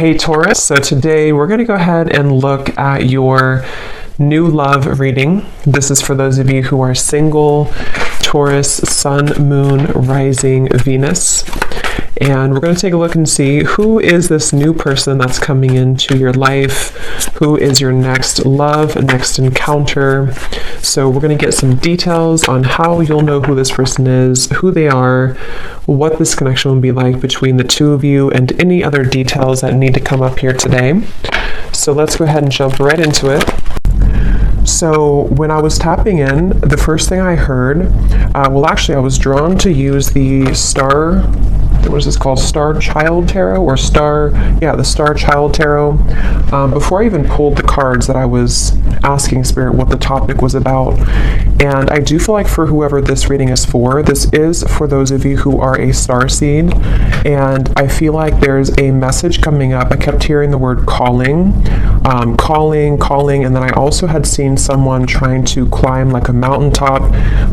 Hey Taurus, so today we're going to go ahead and look at your new love reading. This is for those of you who are single, Taurus, Sun, Moon, Rising, Venus. And we're going to take a look and see who is this new person that's coming into your life, who is your next love, next encounter. So we're going to get some details on how you'll know who this person is, who they are, what this connection will be like between the two of you, and any other details that need to come up here today. So let's go ahead and jump right into it. So when I was tapping in, the first thing I heard, I was drawn to use the Star, what is this called? Star Child Tarot or the Star Child Tarot. Before I even pulled the cards that I was asking Spirit what the topic was about. And I do feel like for whoever this reading is for, this is for those of you who are a starseed. And I feel like there's a message coming up. I kept hearing the word calling, calling. And then I also had seen someone trying to climb like a mountaintop,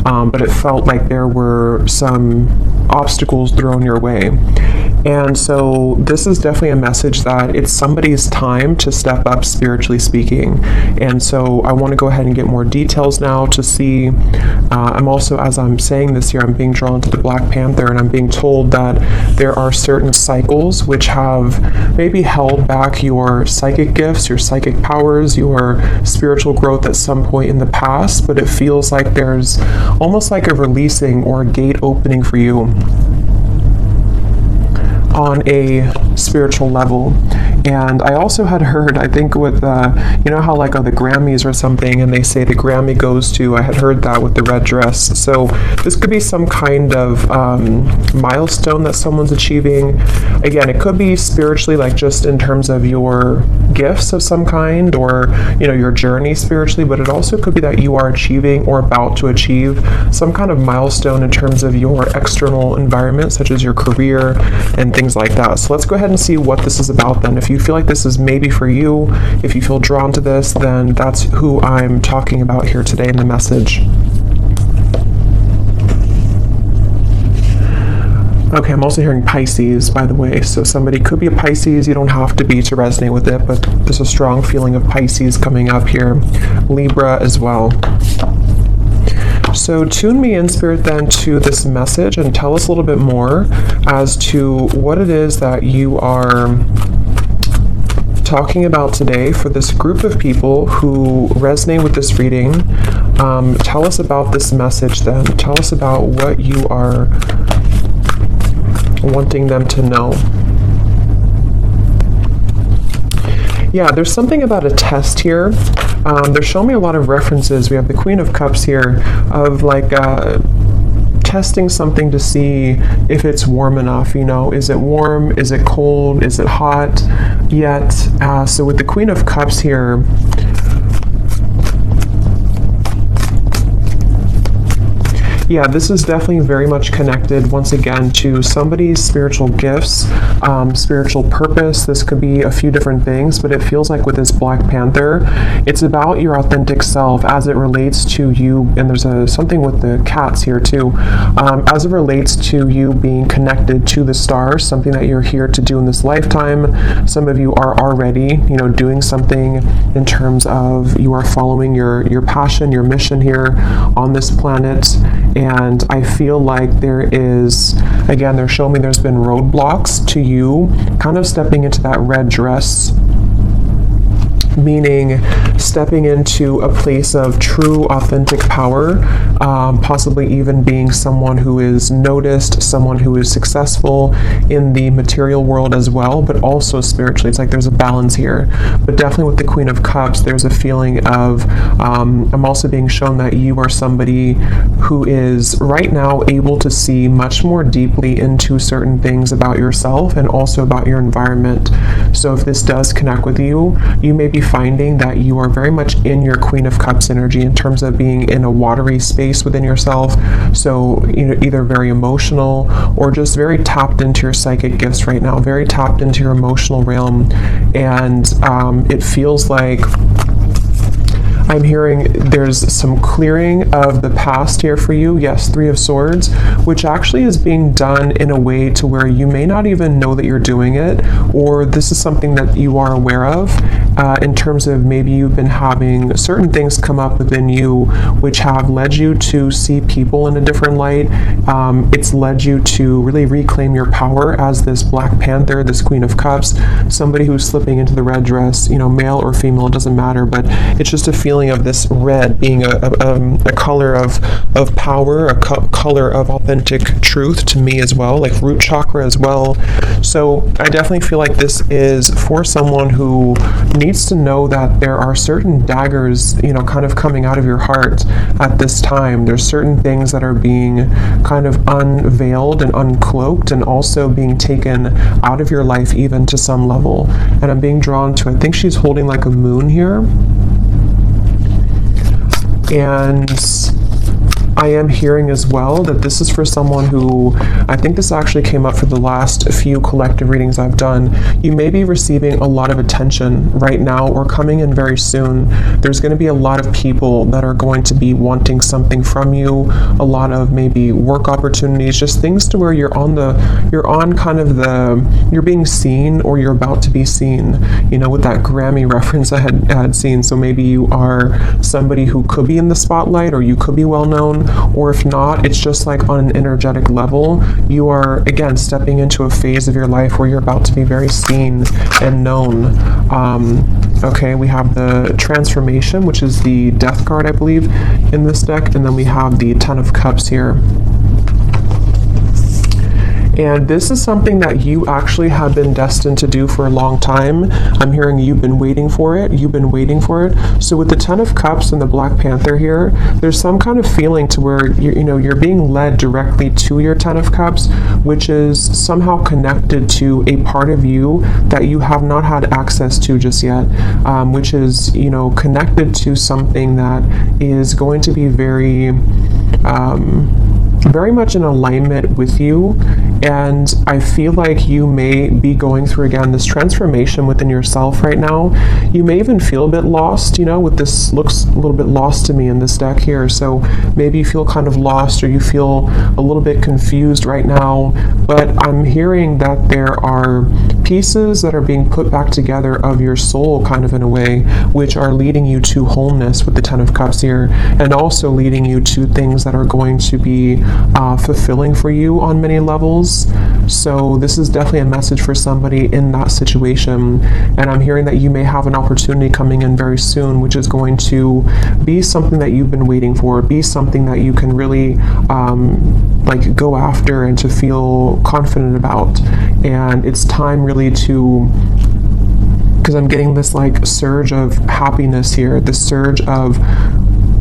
but it felt like there were some obstacles thrown your way. And so this is definitely a message that it's somebody's time to step up, spiritually speaking. And so I want to go ahead and get more details now to see. I'm also, as I'm saying this here, I'm being drawn to the Black Panther, and I'm being told that there are certain cycles which have maybe held back your psychic gifts, your psychic powers, your spiritual growth at some point in the past, but it feels like there's almost like a releasing or a gate opening for you on a spiritual level. And I also had heard, I think with, you know how like the Grammys or something, and they say the Grammy goes to, I had heard that with the red dress. So this could be some kind of milestone that someone's achieving. Again, it could be spiritually, like just in terms of your gifts of some kind, or, you know, your journey spiritually, but it also could be that you are achieving or about to achieve some kind of milestone in terms of your external environment, such as your career and things like that. So let's go ahead and see what this is about then. If you feel like this is maybe for you, if you feel drawn to this, then that's who I'm talking about here today in the message. Okay, I'm also hearing Pisces, by the way. So somebody could be a Pisces. You don't have to be to resonate with it, but there's a strong feeling of Pisces coming up here. Libra as well. So tune me in, Spirit, then to this message and tell us a little bit more as to what it is that you are talking about today for this group of people who resonate with this reading. Tell us about this message then. Tell us about what you are wanting them to know. Yeah, there's something about a test here. They're showing me a lot of references. We have the Queen of Cups here of like testing something to see if it's warm enough. You know, is it warm? Is it cold? Is it hot yet? So with the Queen of Cups here, yeah, this is definitely very much connected, once again, to somebody's spiritual gifts, spiritual purpose. This could be a few different things, but it feels like with this Black Panther, it's about your authentic self as it relates to you. And there's something with the cats here too, as it relates to you being connected to the stars, something that you're here to do in this lifetime. Some of you are already, you know, doing something in terms of you are following your passion, your mission here on this planet. And I feel like there is, again, they're showing me there's been roadblocks to you kind of stepping into that red dress, meaning stepping into a place of true authentic power, possibly even being someone who is noticed, someone who is successful in the material world as well, but also spiritually. It's like there's a balance here. But definitely with the Queen of Cups, there's a feeling of, I'm also being shown that you are somebody who is right now able to see much more deeply into certain things about yourself and also about your environment. So if this does connect with you, you may be finding that you are very much in your Queen of Cups energy in terms of being in a watery space within yourself. So, you know, either very emotional or just very tapped into your psychic gifts right now, very tapped into your emotional realm. And it feels like I'm hearing there's some clearing of the past here for you. Yes, Three of Swords, which actually is being done in a way to where you may not even know that you're doing it, or this is something that you are aware of, in terms of maybe you've been having certain things come up within you which have led you to see people in a different light. It's led you to really reclaim your power as this Black Panther, this Queen of Cups, somebody who's slipping into the red dress, male or female, it doesn't matter, but it's just a feeling of this red being a color of power, a color of authentic truth to me as well, like root chakra as well. So I definitely feel like this is for someone who needs to know that there are certain daggers, kind of coming out of your heart at this time. There's certain things that are being kind of unveiled and uncloaked and also being taken out of your life even to some level. And I'm being drawn to, I think she's holding like a moon here. And I am hearing as well that this is for someone who, I think this actually came up for the last few collective readings I've done. You may be receiving a lot of attention right now or coming in very soon. There's going to be a lot of people that are going to be wanting something from you, a lot of maybe work opportunities, just things to where you're being seen, or you're about to be seen, with that Grammy reference I had seen. So maybe you are somebody who could be in the spotlight, or you could be well known. Or if not, it's just like on an energetic level, you are again stepping into a phase of your life where you're about to be very seen and known. Okay, we have the Transformation, which is the Death card, I believe, in this deck, and then we have the Ten of Cups here. And this is something that you actually have been destined to do for a long time. I'm hearing you've been waiting for it. You've been waiting for it. So with the Ten of Cups and the Black Panther here, there's some kind of feeling to where you're being led directly to your Ten of Cups, which is somehow connected to a part of you that you have not had access to just yet, which is connected to something that is going to be very much in alignment with you. And I feel like you may be going through, again, this transformation within yourself right now. You may even feel a bit lost, with this looks a little bit lost to me in this deck here. So maybe you feel kind of lost, or you feel a little bit confused right now. But I'm hearing that there are pieces that are being put back together of your soul, kind of in a way, which are leading you to wholeness with the Ten of Cups here, and also leading you to things that are going to be fulfilling for you on many levels. So this is definitely a message for somebody in that situation. And I'm hearing that you may have an opportunity coming in very soon, which is going to be something that you've been waiting for, be something that you can really go after and to feel confident about. And it's time really to, because I'm getting this surge of happiness here, this surge of,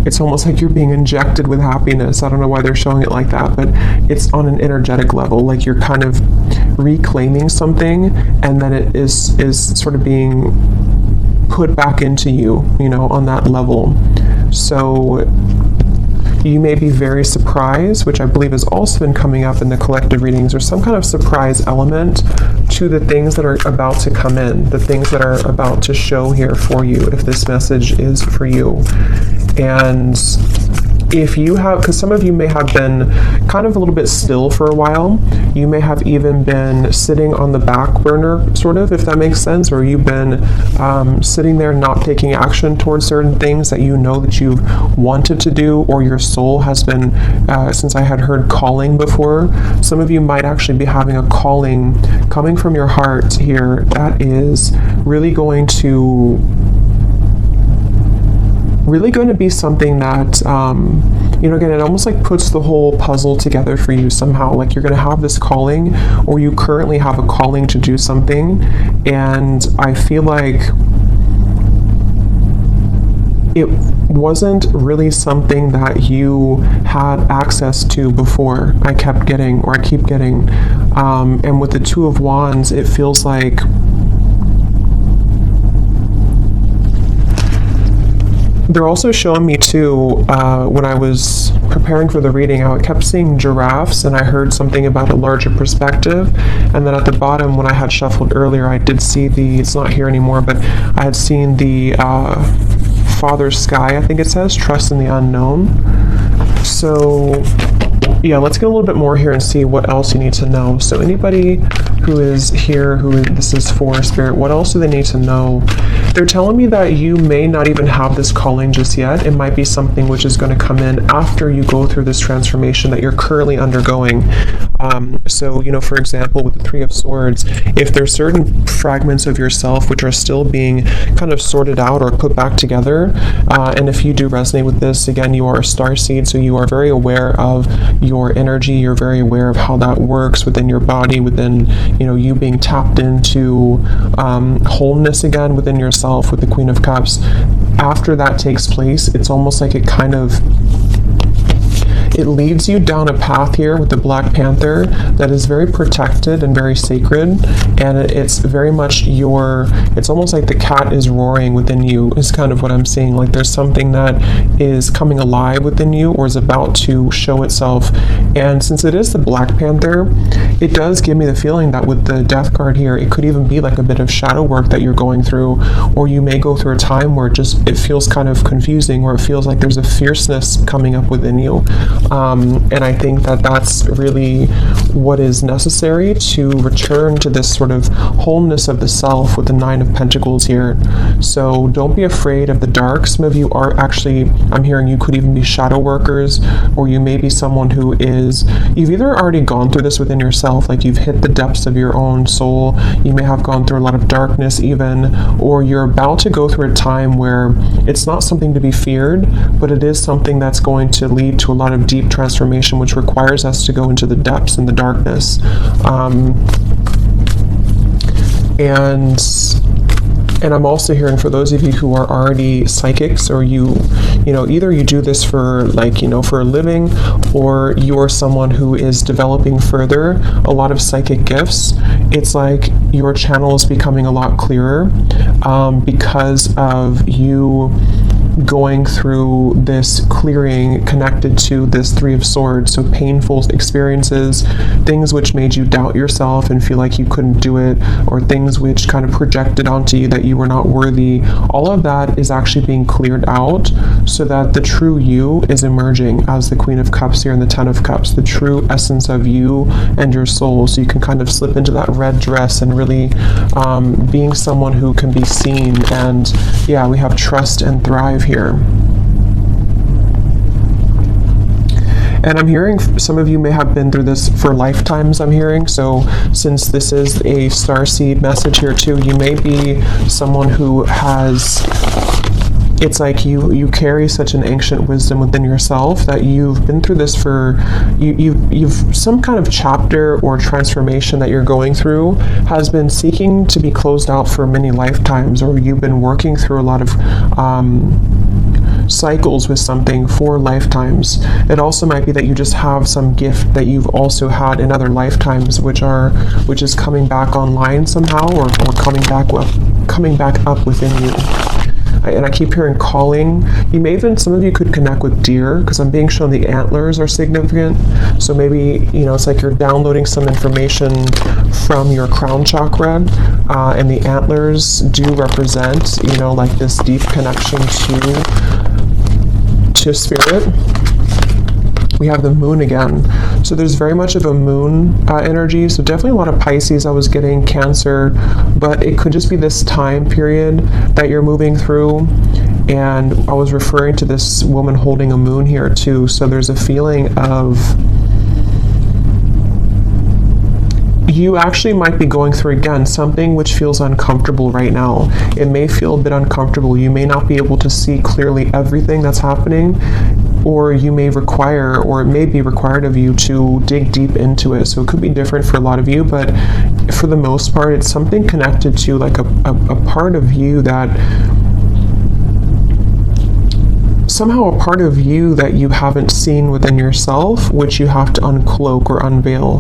it's almost like you're being injected with happiness. I don't know why they're showing it like that, but it's on an energetic level, like you're kind of reclaiming something, and then it is sort of being put back into you, on that level. So you may be very surprised, which I believe has also been coming up in the collective readings, or some kind of surprise element to the things that are about to come in, the things that are about to show here for you, if this message is for you. And if you have, because some of you may have been kind of a little bit still for a while, you may have even been sitting on the back burner, sort of, if that makes sense, or you've been sitting there not taking action towards certain things that that you've wanted to do, or your soul has been, since I had heard calling before, some of you might actually be having a calling coming from your heart here that is really going to be something that, again, it almost puts the whole puzzle together for you somehow. Like you're going to have this calling, or you currently have a calling to do something. And I feel like it wasn't really something that you had access to before. I keep getting. And with the Two of Wands, it feels like they're also showing me too, when I was preparing for the reading, how I kept seeing giraffes, and I heard something about a larger perspective. And then at the bottom, when I had shuffled earlier, I did see it's not here anymore, but I had seen the Father Sky, I think it says, trust in the unknown. So yeah, let's get a little bit more here and see what else you need to know. So anybody who is here, who this is for, Spirit, what else do they need to know? They're telling me that you may not even have this calling just yet. It might be something which is going to come in after you go through this transformation that you're currently undergoing. So, for example, with the Three of Swords, if there's certain fragments of yourself which are still being kind of sorted out or put back together, and if you do resonate with this, again, you are a starseed, so you are very aware of your energy, you're very aware of how that works within your body, within, you being tapped into wholeness again within yourself with the Queen of Cups. After that takes place, it's almost like it leads you down a path here with the Black Panther that is very protected and very sacred, and it's very much it's almost like the cat is roaring within you, is kind of what I'm seeing. Like there's something that is coming alive within you or is about to show itself. And since it is the Black Panther, it does give me the feeling that with the Death card here, it could even be like a bit of shadow work that you're going through, or you may go through a time where it feels kind of confusing, or it feels like there's a fierceness coming up within you. And I think that that's really what is necessary to return to this sort of wholeness of the self with the Nine of Pentacles here. So don't be afraid of the dark. Some of you are actually, I'm hearing you could even be shadow workers, or you may be someone who you've either already gone through this within yourself, like you've hit the depths of your own soul, you may have gone through a lot of darkness even, or you're about to go through a time where it's not something to be feared, but it is something that's going to lead to a lot of deep transformation, which requires us to go into the depths and the darkness. And I'm also hearing for those of you who are already psychics, or either you do this for for a living, or you're someone who is developing further a lot of psychic gifts, it's like your channel is becoming a lot clearer because of you going through this clearing connected to this Three of Swords. So painful experiences, things which made you doubt yourself and feel like you couldn't do it, or things which kind of projected onto you that you were not worthy, all of that is actually being cleared out so that the true you is emerging as the Queen of Cups here and the Ten of Cups, the true essence of you and your soul. So you can kind of slip into that red dress and really being someone who can be seen. And yeah, we have trust and thrive here. And I'm hearing some of you may have been through this for lifetimes, I'm hearing. So since this is a starseed message here too, you may be someone who it's like you carry such an ancient wisdom within yourself that you've been through this for, you've some kind of chapter or transformation that you're going through has been seeking to be closed out for many lifetimes, or you've been working through a lot of cycles with something for lifetimes. It also might be that you just have some gift that you've also had in other lifetimes, which is coming back online somehow, or coming back up within you. And I keep hearing calling. You may even, some of you could connect with deer, because I'm being shown the antlers are significant. So maybe, it's like you're downloading some information from your crown chakra, and the antlers do represent, like this deep connection to spirit. We have the moon again. So there's very much of a moon energy. So definitely a lot of Pisces. I was getting Cancer, but it could just be this time period that you're moving through. And I was referring to this woman holding a moon here too. So there's a feeling of you actually might be going through, again, something which feels uncomfortable right now. It may feel a bit uncomfortable. You may not be able to see clearly everything that's happening, or you may require, or it may be required of you to dig deep into it. So it could be different for a lot of you, but for the most part, it's something connected to like a part of you that somehow a part of you that you haven't seen within yourself, which you have to uncloak or unveil,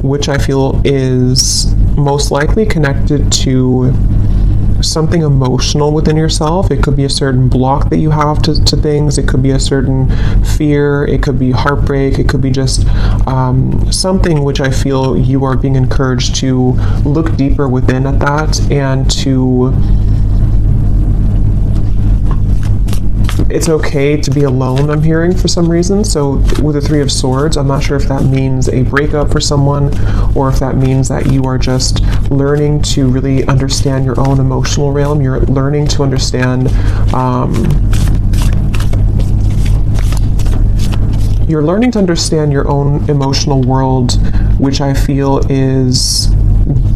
which I feel is most likely connected to something emotional within yourself. It could be a certain block that you have to things. It could be a certain fear. It could be heartbreak. It could be just something which I feel you are being encouraged to look deeper within at that, and to it's okay to be alone, I'm hearing, for some reason. So with the Three of Swords, I'm not sure if that means a breakup for someone, or if that means that you are just learning to really understand your own emotional realm. You're learning to understand your own emotional world, which I feel is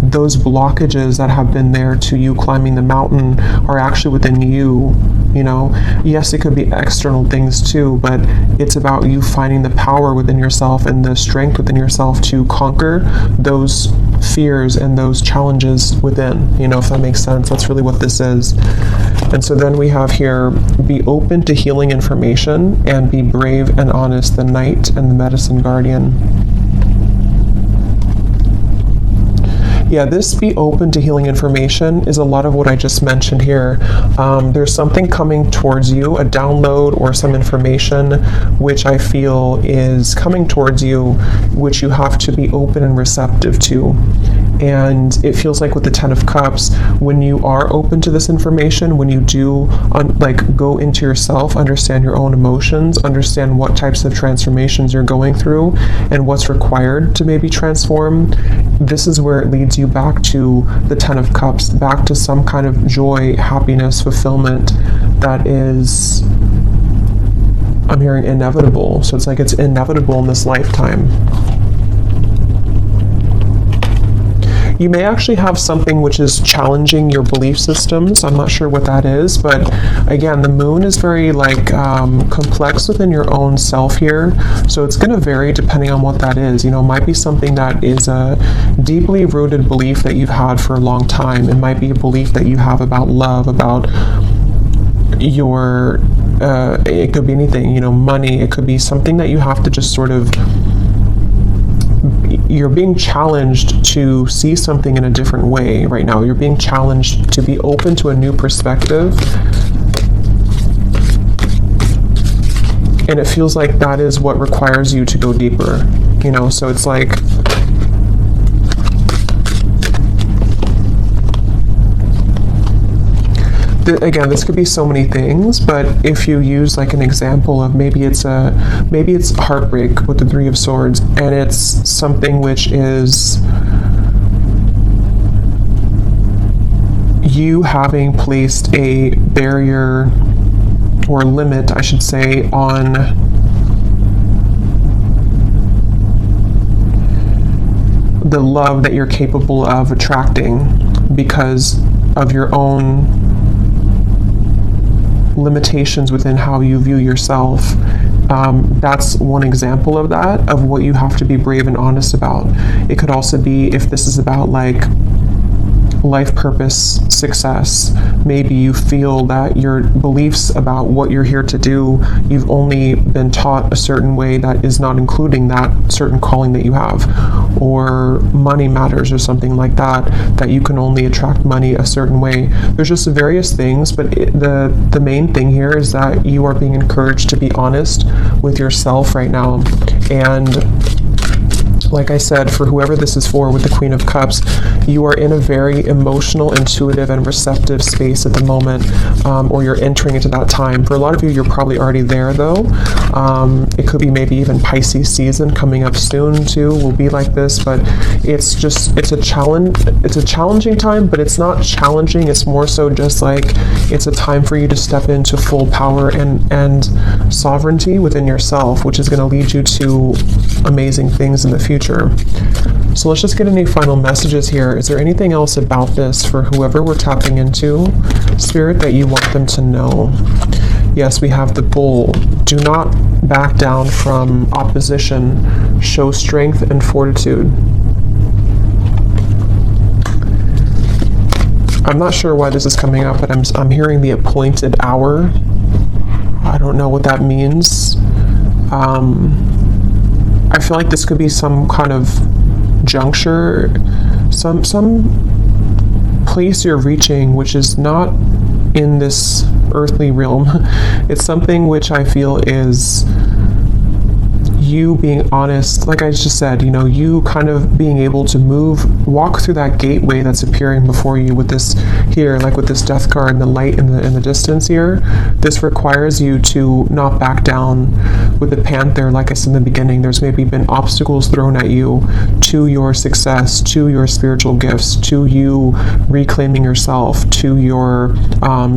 those blockages that have been there to you climbing the mountain are actually within you. You know, yes, it could be external things too, but it's about you finding the power within yourself and the strength within yourself to conquer those fears and those challenges within, you know, if that makes sense. That's really what this is. And so then we have here, be open to healing information and be brave and honest, the Knight and the Medicine Guardian. Yeah, this be open to healing information is a lot of what I just mentioned here. There's something coming towards you, a download or some information which I feel is coming towards you, which you have to be open and receptive to. And it feels like with the Ten of Cups, when you are open to this information, when you do go into yourself, understand your own emotions, understand what types of transformations you're going through and what's required to maybe transform, this is where it leads you back to the Ten of Cups, back to some kind of joy, happiness, fulfillment that is, I'm hearing, inevitable. So it's like it's inevitable in this lifetime. You may actually have something which is challenging your belief systems. I'm not sure what that is, but again, the moon is very complex within your own self here. So it's going to vary depending on what that is. You know, it might be something that is a deeply rooted belief that you've had for a long time. It might be a belief that you have about love, about your, it could be anything, you know, money. It could be something that you have to just sort of, you're being challenged to see something in a different way right now. You're being challenged to be open to a new perspective. And it feels like that is what requires you to go deeper. You know, so it's like, again, this could be so many things, but if you use like an example of maybe it's heartbreak with the Three of Swords, and it's something which is you having placed a barrier or limit, I should say, on the love that you're capable of attracting because of your own limitations within how you view yourself. That's one example of that, of what you have to be brave and honest about. It could also be if this is about like life purpose, success. Maybe you feel that your beliefs about what you're here to do, you've only been taught a certain way that is not including that certain calling that you have, or money matters or something like that, that you can only attract money a certain way. There's just various things, but the main thing here is that you are being encouraged to be honest with yourself right now. And like I said, for whoever this is for with the Queen of Cups, you are in a very emotional, intuitive, and receptive space at the moment, or you're entering into that time. For a lot of you, you're probably already there though. It could be maybe even Pisces season coming up soon too, will be like this, but it's a challenging time, but it's not challenging. It's more so just like, it's a time for you to step into full power and sovereignty within yourself, which is going to lead you to amazing things in the future. So let's just get any final messages here. Is there anything else about this for whoever we're tapping into, Spirit, that you want them to know? Yes, we have the Bull. Do not back down from opposition. Show strength and fortitude. I'm not sure why this is coming up, but I'm hearing the appointed hour. I don't know what that means. I feel like this could be some kind of juncture, some place you're reaching which is not in this earthly realm. It's something which I feel is you being honest, like I just said, you know, you kind of being able to walk through that gateway that's appearing before you with this here, like with this death card and the light in the distance here. This requires you to not back down. With the Panther, like I said in the beginning, there's maybe been obstacles thrown at you to your success, to your spiritual gifts, to you reclaiming yourself, to your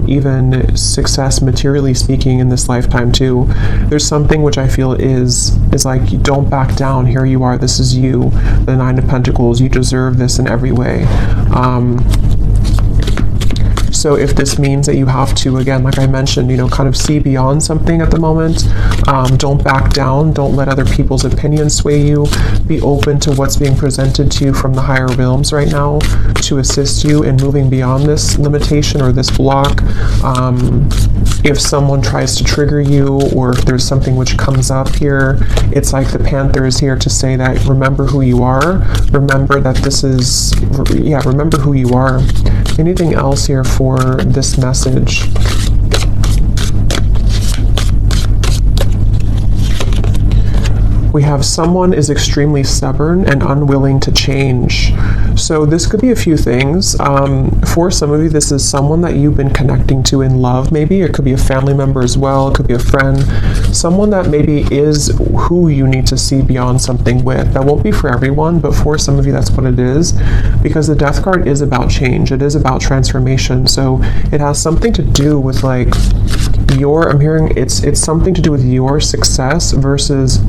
even success materially speaking in this lifetime too. There's something which I feel is like, you don't back down. Here you are. This is you, the Nine of Pentacles. You deserve this in every way. So if this means that you have to, again, like I mentioned, you know, kind of see beyond something at the moment, don't back down. Don't let other people's opinions sway you. Be open to what's being presented to you from the higher realms right now to assist you in moving beyond this limitation or this block. If someone tries to trigger you, or if there's something which comes up here, it's like the Panther is here to say that remember who you are. Remember that this is, remember who you are. Anything else here for this message? We have someone is extremely stubborn and unwilling to change. So this could be a few things. For some of you, this is someone that you've been connecting to in love, maybe. It could be a family member as well. It could be a friend. Someone that maybe is who you need to see beyond something with. That won't be for everyone, but for some of you, that's what it is. Because the Death card is about change. It is about transformation. So it has something to do with like I'm hearing it's something to do with your success versus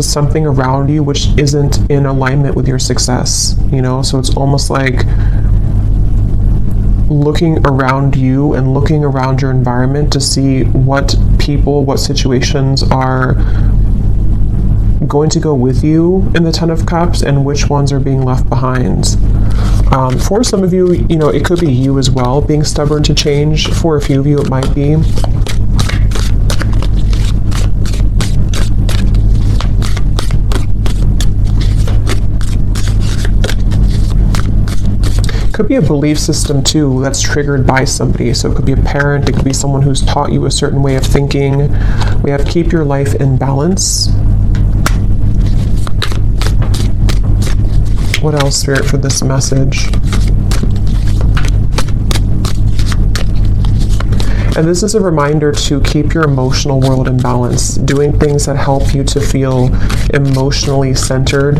something around you which isn't in alignment with your success, you know? So it's almost like looking around you and looking around your environment to see what people, what situations are going to go with you in the Ten of Cups and which ones are being left behind. For some of you, you know, it could be you as well being stubborn to change. For a few of you, it might be. Could be a belief system too that's triggered by somebody. So it could be a parent, it could be someone who's taught you a certain way of thinking. We have keep your life in balance. What else, Spirit, for this message? And this is a reminder to keep your emotional world in balance, doing things that help you to feel emotionally centered,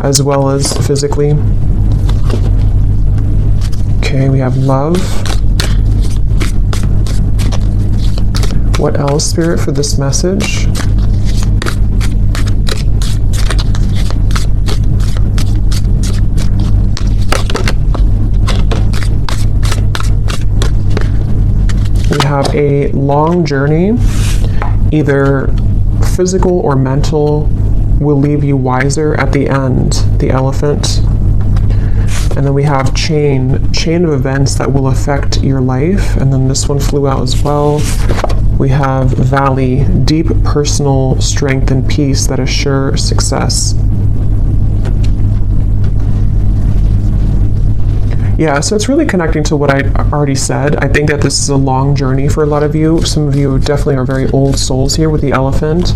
as well as physically. Okay, we have love. What else, Spirit, for this message? We have a long journey, either physical or mental, will leave you wiser at the end, the Elephant. And then we have chain of events that will affect your life. And then this one flew out as well. We have Valley, deep personal strength and peace that assure success. Yeah, so it's really connecting to what I already said. I think that this is a long journey for a lot of you. Some of you definitely are very old souls here with the Elephant.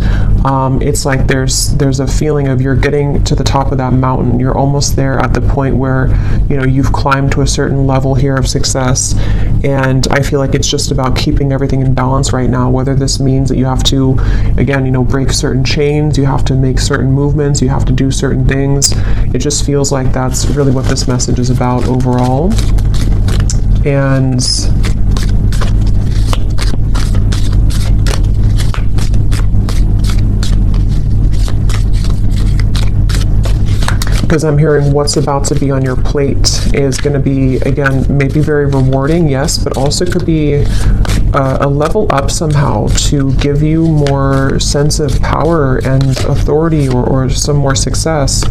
It's like there's a feeling of you're getting to the top of that mountain. You're almost there at the point where, you know, you've climbed to a certain level here of success. And I feel like it's just about keeping everything in balance right now, whether this means that you have to, again, you know, break certain chains, you have to make certain movements, you have to do certain things. It just feels like that's really what this message is about overall. And because I'm hearing what's about to be on your plate is going to be, again, maybe very rewarding, yes, but also could be a level up somehow to give you more sense of power and authority, or some more success.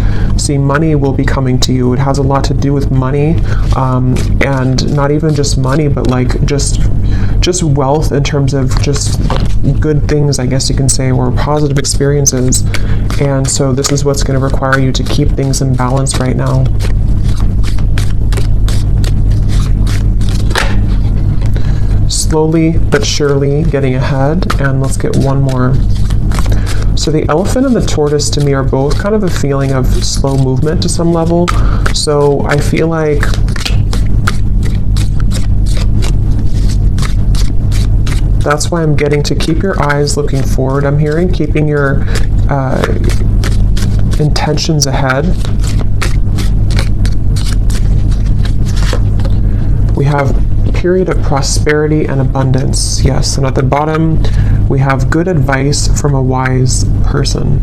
See, money will be coming to you. It has a lot to do with money, and not even just money, but like just wealth in terms of just good things, I guess you can say, or positive experiences. And so this is what's going to require you to keep things in balance right now. slowly but surely getting ahead. And let's get one more. So the elephant and the tortoise to me are both kind of a feeling of slow movement to some level. So I feel like that's why I'm getting to keep your eyes looking forward. I'm hearing keeping your intentions ahead. We have period of prosperity and abundance. Yes, and at the bottom, we have good advice from a wise person.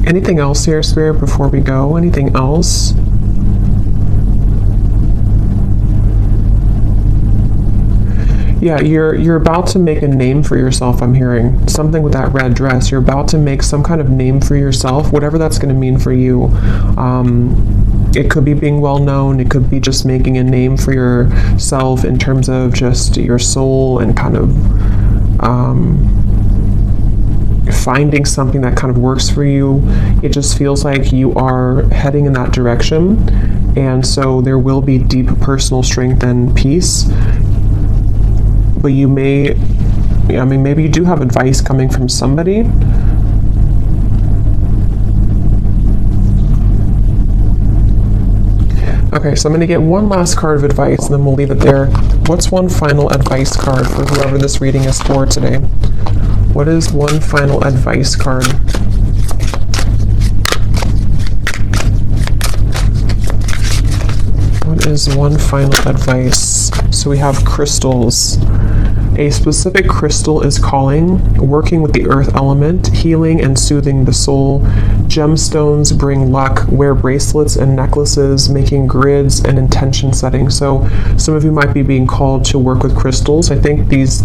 Anything else here, Spirit, before we go? Anything else? Yeah, you're about to make a name for yourself, I'm hearing. Something with that red dress. You're about to make some kind of name for yourself, whatever that's going to mean for you. It could be being well known. It could be just making a name for yourself in terms of just your soul and kind of finding something that kind of works for you. It just feels like you are heading in that direction. And so there will be deep personal strength and peace. But you may, I mean, maybe you do have advice coming from somebody. Okay, so I'm going to get one last card of advice and then we'll leave it there. What's one final advice card for whoever this reading is for today? What is one final advice card? What is one final advice? So we have crystals. A specific crystal is calling, working with the earth element, healing and soothing the soul. Gemstones bring luck. Wear bracelets and necklaces, making grids and intention setting. So some of you might be being called to work with crystals. I think this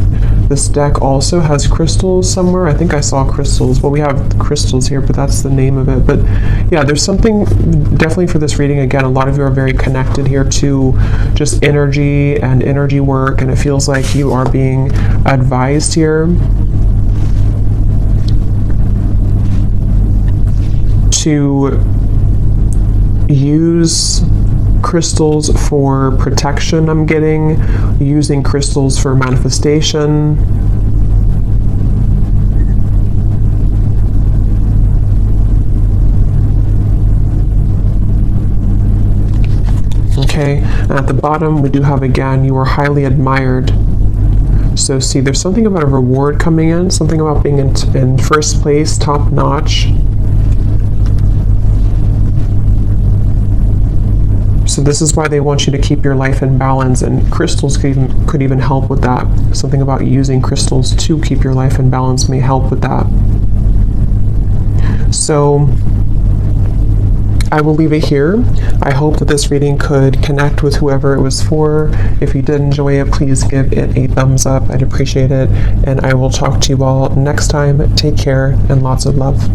deck also has crystals somewhere. I think I saw crystals. Well, we have crystals here, but that's the name of it. But yeah, there's something definitely for this reading. Again, a lot of you are very connected here to just energy and energy work, and it feels like you are being advised here to use crystals for protection. I'm getting using crystals for manifestation. Okay, and at the bottom we do have again, you are highly admired. So see, there's something about a reward coming in, something about being in first place, top notch. So this is why they want you to keep your life in balance, and crystals could even help with that. Something about using crystals to keep your life in balance may help with that. So I will leave it here. I hope that this reading could connect with whoever it was for. If you did enjoy it, please give it a thumbs up. I'd appreciate it. And I will talk to you all next time. Take care and lots of love.